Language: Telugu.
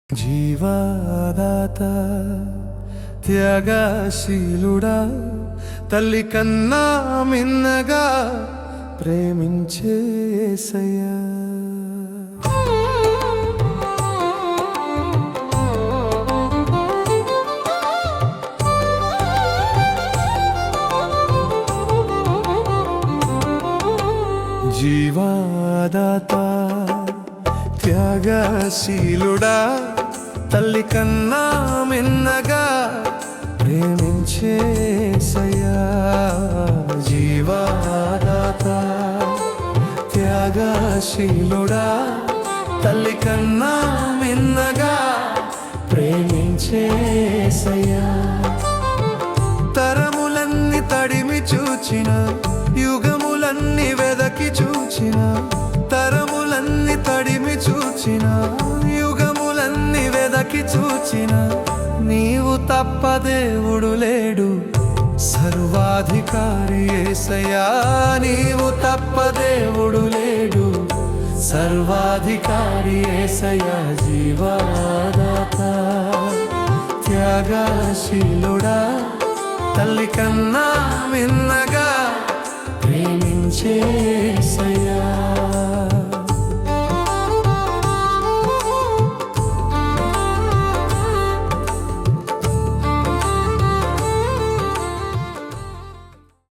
జీవదాత త్యాగశీలుడా, తల్లి కన్నా మిన్నగా ప్రేమించే యేసయ్యా. జీవదాత త్యాగశీలుడా, తల్లి కన్నా మిన్నగా ప్రేమించే యేసయ్యా. జీవదాత త్యాగశీలుడా, తల్లి కన్నా మిన్నగా ప్రేమించే యేసయ్యా. తరములన్నీ తడిమి చూచిన, యుగములన్నీ వెదకి చూచిన, తరములన్నీ తడిమి చూచిన, యుగములన్నీ వెదకి చూచిన, నీవు తప్ప దేవుడు లేడు సర్వాధికారి యేసయ్యా. నీవు తప్ప దేవుడు లేడు సర్వాధికారి యేసయ్యా. జీవదాత త్యాగశీలుడా, తల్లి కన్నా మిన్నగా ప్రేమించే యేసయ్యా.